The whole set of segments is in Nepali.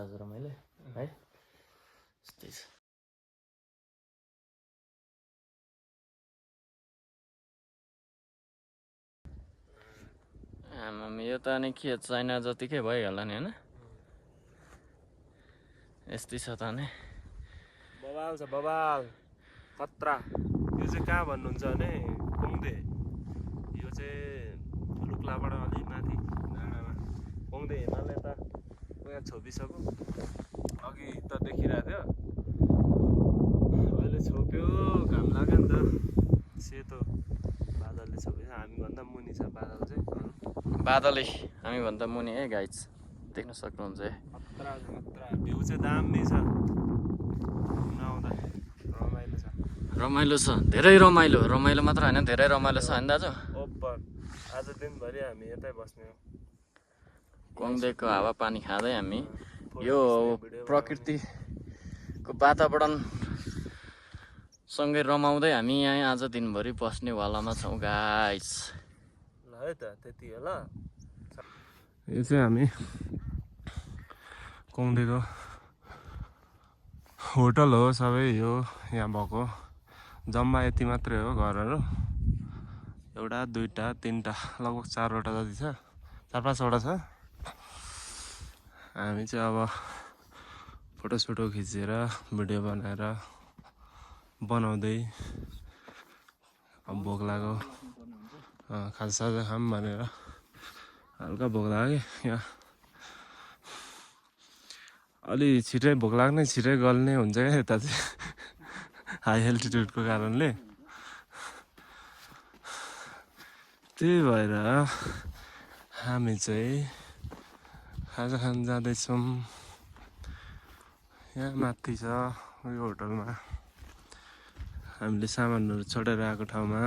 आज रमाइलो है यस्तै छ आमामा यो त अनि के चाइना जतिकै भइहाल्ला नि हैन यस्तै छ त नि बवाल छ बवाल खतरा यो चाहिँ कहाँ भन्नुहुन्छ भने कोङदे यो चाहिँ लुक्लाबाट अलि माथि डाँडामा कोङदे हिमालय त यहाँ छोपिसक्यो अघि त देखिरहेको थियो अहिले छोप्यो घाम लाग्यो नि त सेतो बादलले छोपेछ हामीभन्दा मुनि छ बादल चाहिँ बादलै हामीभन्दा मुनि है गाइज देख्न सक्नुहुन्छ है खतरा भ्यू चाहिँ दामी छ नआउँदा रमाइलो छ रमाइलो छ धेरै रमाइलो रमाइलो मात्र हैन धेरै रमाइलो छ हैन दाजु ओपर आज दिनभरि हामी यतै बस्ने हो कोङदेको हावा पानी खाँदै हामी यो प्रकृतिको वातावरण सँगै रमाउँदै हामी यहाँ आज दिनभरि बस्ने वालामा छौँ गाइस ल है त त्यति हो ल यो चाहिँ हामी कोङदेको होटल हो सबै यो यहाँ भएको जम्मा यति मात्रै हो घरहरू एउटा दुईटा तीनटा लगभग 4वटा जति छ 4-5वटा छ हामी चाहिँ अब फोटोसोटो खिचेर भिडियो बनाएर बनाउँदै अब भोक लाग्यो खाजासाजा खाऊँ भनेर हल्का भोक लाग्यो यहाँ अलि छिटै भोक लाग्ने छिटै गल्ने हुन्छ क्या यता चाहिँ हाई एल्टिट्युडको कारणले त्यही भएर हामी चाहिँ खाजा खान जाँदैछौँ यहाँ माथि छ यो होटलमा हामीले सामानहरू चढेर आएको ठाउँमा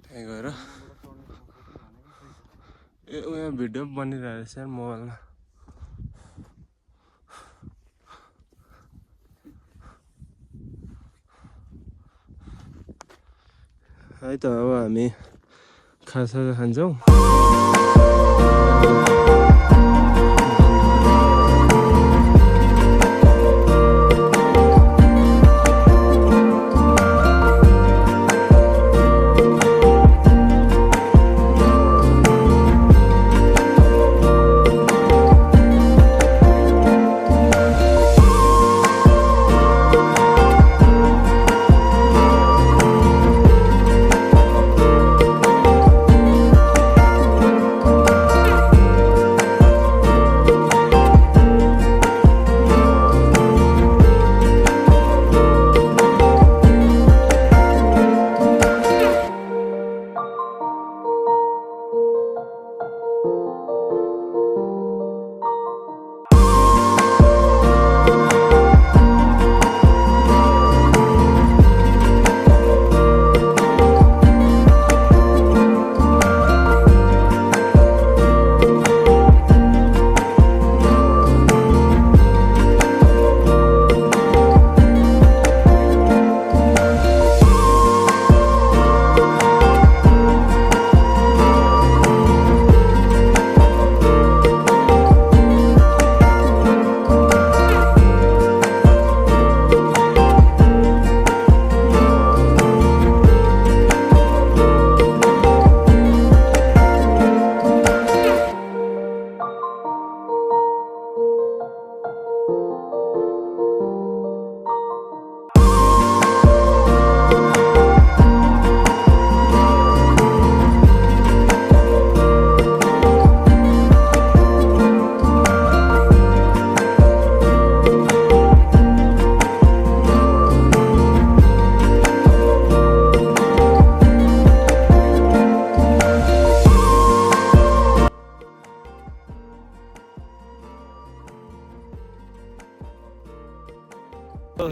त्यही गएर यहाँ भिडियो बनिरहेको छ मोबाइलमा है त अब हामी खाजा खान्छौँ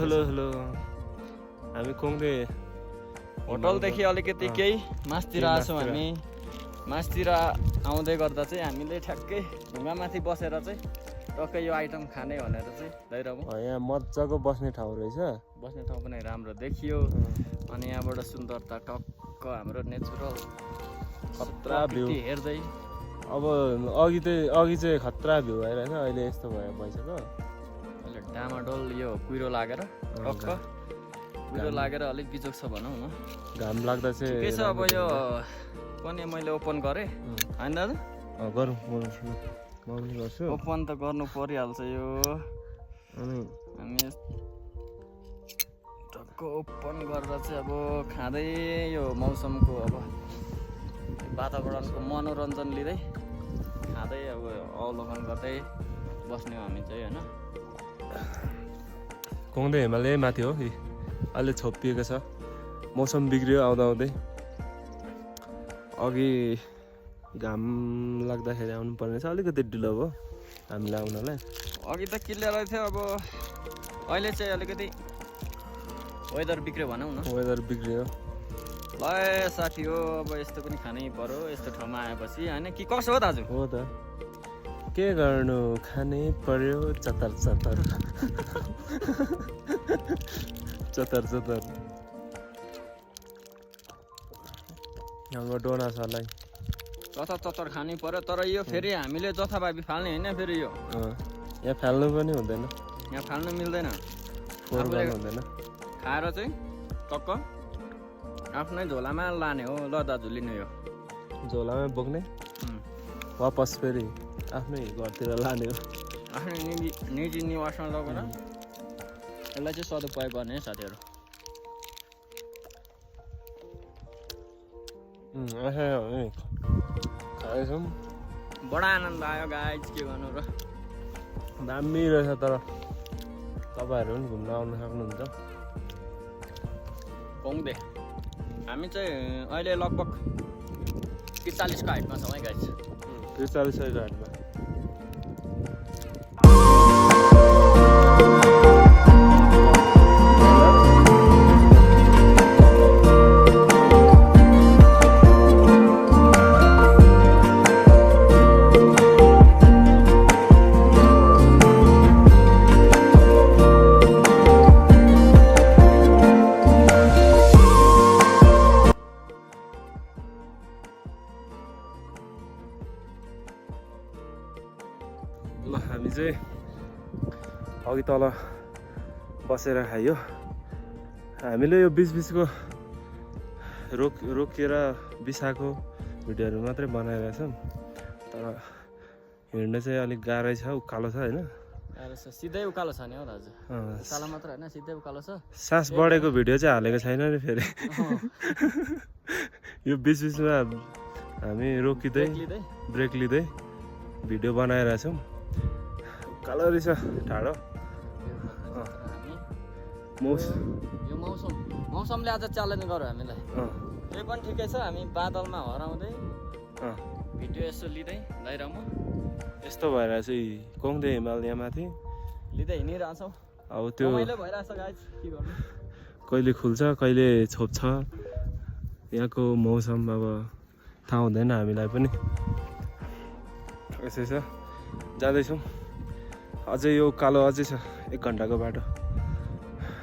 हेलो हेलो हामी कोङदे होटलदेखि अलिकति केही मास्तिर आछौँ हामी मास्तिर आउँदै गर्दा चाहिँ हामीले ठ्याक्कै ढुङ्गामाथि बसेर चाहिँ टक्कै यो आइटम खाने भनेर चाहिँ दैरहँ यहाँ मजाको बस्ने ठाउँ रहेछ बस्ने ठाउँ पनि राम्रो देखियो अनि यहाँबाट सुन्दरता टक्क हाम्रो नेचुरल खतरा भ्यू हेर्दै अब अघि चाहिँ खतरा भ्यू आइरहेछ अहिले यस्तो भयो भइसक्यो अहिले डामाडोल यो कुहिरो लागेर टक्क कुहिरो लागेर अलिक बिजोग छ भनौँ न घाम लाग्दा चाहिँ के छ अब यो पनि मैले ओपन गरेँ होइन दाजु गरौँ म पनि गर्छु ओपन त गर्नु परिहाल्छ यो अनि हामी टक्क ओपन गरेर चाहिँ अब खाँदै यो मौसमको अब वातावरणको मनोरञ्जन लिँदै खाँदै अब अवलोकन गर्दै बस्ने हामी चाहिँ होइन कोङ्दे हिमालय माथि हो कि अहिले छोपिएको छ मौसम बिग्रियो आउँदा आउँदै अघि घाम लाग्दाखेरि आउनु पर्ने छ अलिकति ढिलो भयो हामीलाई आउनलाई अघि त क्लियर थियो अब अहिले चाहिँ अलिकति वेदर बिग्रियो भनौँ न वेदर बिग्रियो ल साथी हो अब यस्तो पनि खानै पर्यो यस्तो ठाउँमा आएपछि होइन कि कसो हो दाजु हो त के गर्नु खानै पर्यो चतर चतर चतर चतर हाम्रो डोना सरलाई चतर चतर खानै पर्यो तर यो फेरि हामीले जथाभावी फाल्ने होइन फेरि यो यहाँ फाल्नु पनि हुँदैन यहाँ फाल्नु मिल्दैन फोहोर गर्नु हुँदैन खाएर चाहिँ टक्क आफ्नै झोलामा लाने हो ल दाजु लिनु यो झोलामा बोक्ने वापस फेरि आफ्नै घरतिर लाने हो आफ्नै निजी निवासमा लगेर यसलाई चाहिँ सदुपयोग गर्ने है साथीहरू खाएछौँ बडा आनन्द आयो गाइज के गर्नु र दामी रहेछ तर तपाईँहरू पनि घुम्न आउन सक्नुहुन्छ कोङ्दे हामी चाहिँ अहिले लगभग 45 को हाइटमा छौँ है गाइज 43 को हाइटमा ल हामी चाहिँ अघि तल बसेर खायो हामीले यो बिचको रोकिएर बिसाएको भिडियोहरू मात्रै बनाइरहेछौँ तर हिँड्न चाहिँ अलिक गाह्रै छ उकालो छ होइन सिधै उकालो छ नि हो दाजु उकालो मात्र होइन सिधै उकालो छ सास बढेको भिडियो चाहिँ हालेको छैन नि फेरि यो बिचमा हामी रोकिँदै ब्रेक लिँदै भिडियो बनाइरहेछौँ उकालो रहेछ ठाडो यो मौसमले आज च्यालेन्ज गर्यो हामीलाई यो पनि ठिकै छ हामी बादलमा हराउँदै भिडियो यसो लिँदै गइरहँ यस्तो भइरहेछ कोङ्दे हिमालयमाथि लिँदै हिँडिरहेछौँ अब त्यो भइरहेछ गाइज के गर्नु कहिले खुल्छ कहिले छोप्छ यहाँको मौसम अब थाहा हुँदैन हामीलाई पनि यसै छ जाँदैछौँ अझै यो उकालो अझै छ 1 घन्टाको बाटो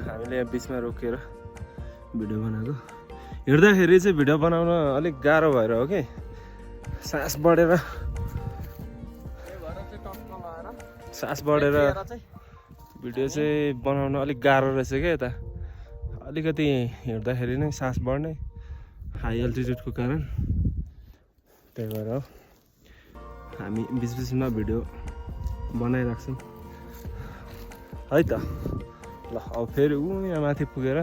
हामीले यहाँ बिचमा रोकेर भिडियो बनाएको हिँड्दाखेरि चाहिँ भिडियो बनाउन अलिक गाह्रो भएर हो कि सास बढेर भिडियो चाहिँ बनाउन अलिक गाह्रो रहेछ क्या यता अलिकति हिँड्दाखेरि नै सास बढ्ने हाई अल्टिट्युडको कारण त्यही भएर हो हामी बिचमा भिडियो बनाइराख्छौँ है त ल अब फेरि यहाँ माथि पुगेर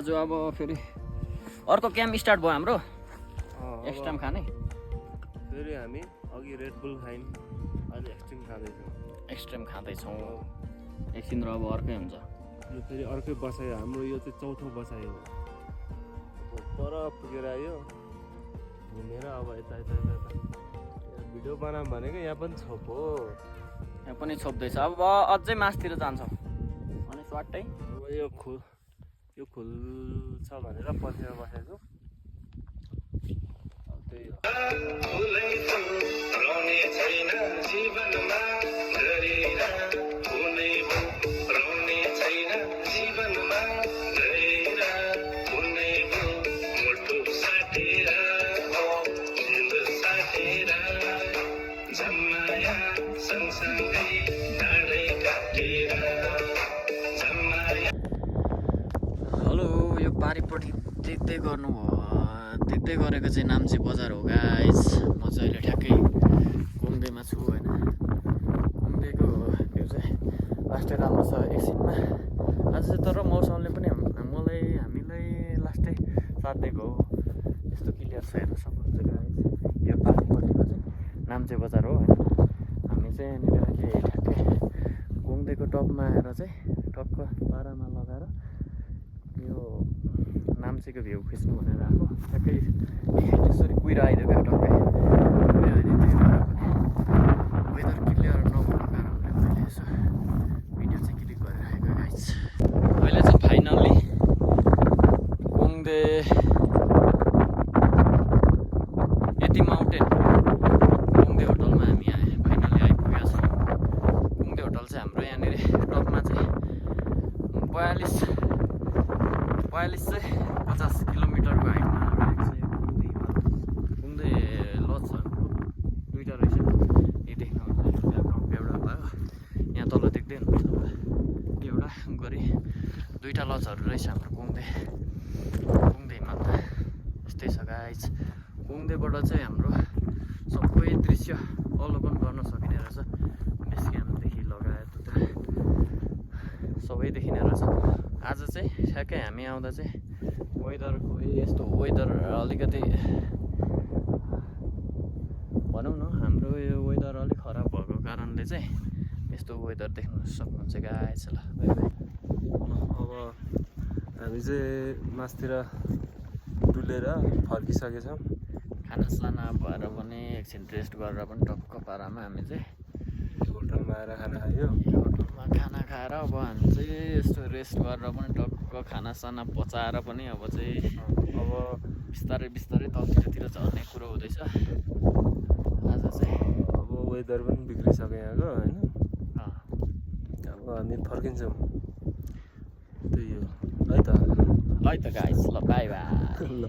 दाजु अब फेरि अर्को क्याम्प स्टार्ट भयो हाम्रो अब एक्सट्रिम खाने फेरि हामी अघि रेड बुल खायौँ अहिले एक्सट्रिम खाँदैछौँ एक्सट्रिम खाँदैछौँ एकछिन र अब अर्कै हुन्छ यो फेरि अर्कै बसाइ हाम्रो यो चाहिँ चौथो बसाइ हो पर पुगेर आयो घुमेर अब यता यता यता यता भिडियो बनाऊँ भनेको यहाँ पनि छोप हो यहाँ पनि छोप्दैछ अब अझै मासतिर जान्छौँ अनि स्वाटै अब यो खुल छ भनेर पछिमा बसेको त्यही हेलो यो पारिपट्टि देख्दै देख्दै गरेको चाहिँ नाम्ची बजार हो गाइस म चाहिँ अहिले ठ्याक्कै कुम्देमा छु होइन कुम्देको भ्यू चाहिँ लास्टै राम्रो छ एकछिनमा आज चाहिँ तर मौसमले पनि हामीलाई लास्टै साथ दिएको हो यस्तो क्लियर छ हेर्न सक्नुहुन्छ गाइस यो पारिपट्टिको चाहिँ नाम्ची बजार हो होइन हामी चाहिँ यहाँनिर अहिले ठ्याक्कै कुम्देको टपमा आएर चाहिँ टक्क पारामा लगाएर यो नाम्चीको भ्यू खिच्नु भनेर आएको ठ्याक्कै त्यसरी कुहिरो आइदियो क्या टक्कै अहिले त्यही भएर पनि वेदर क्लियर नभएको कारणले मैले यसो भिडियो चाहिँ क्लिक गरिरहेको गाइस अहिले चाहिँ फाइनल्ली कुम्दे यति माउन्टेन कुम्दे होटलमा हामी फाइनल्ली आइपुगेका छौँ कुम्दे होटल चाहिँ हाम्रो यहाँनिर टपमा चाहिँ 42 चाहिँ 50 किलोमिटरको हाइटमा रहेको छ यो कुम्दे लज छ दुईवटा रहेछ यो देख्नुहुन्छ ब्याकग्राउन्डको एउटा भयो यहाँ तल देख्दै हुनुहुन्छ एउटा गरी दुईवटा लजहरू रहेछ हाम्रो कुम्देमा त यस्तै छ गाइस कुम्देबाट चाहिँ हाम्रो सबै दृश्य अवलोकन गर्न सकिने रहेछ बेस क्याम्पदेखि लगायत उता सबै देखिने रहेछ आज चाहिँ ठ्याक्कै हामी आउँदा चाहिँ वेदरको यस्तो वेदर अलिकति भनौँ न हाम्रो यो वेदर अलिक खराब भएको कारणले चाहिँ यस्तो वेदर देख्न सक्नुहुन्छ गाइस ल बाइ बाइ अब हामी चाहिँ मासतिर डुलेर फर्किसकेछौँ खानासाना भएर पनि एकछिन रेस्ट गरेर पनि टक्क पारामा हामी चाहिँ होटलमा आएर खाना खायो होटलमा खाना खाएर अब हामी चाहिँ यस्तो रेस्ट गरेर पनि टक्क खानासाना पचाएर पनि अब चाहिँ अब बिस्तारै बिस्तारै तलतिर झर्ने कुरो हुँदैछ आज चाहिँ अब वेदर पनि बिग्रिसक्यो यहाँको होइन अँ, अब हामी फर्किन्छौँ त्यही हो है त ल है त गाइस ल बाई बाई ल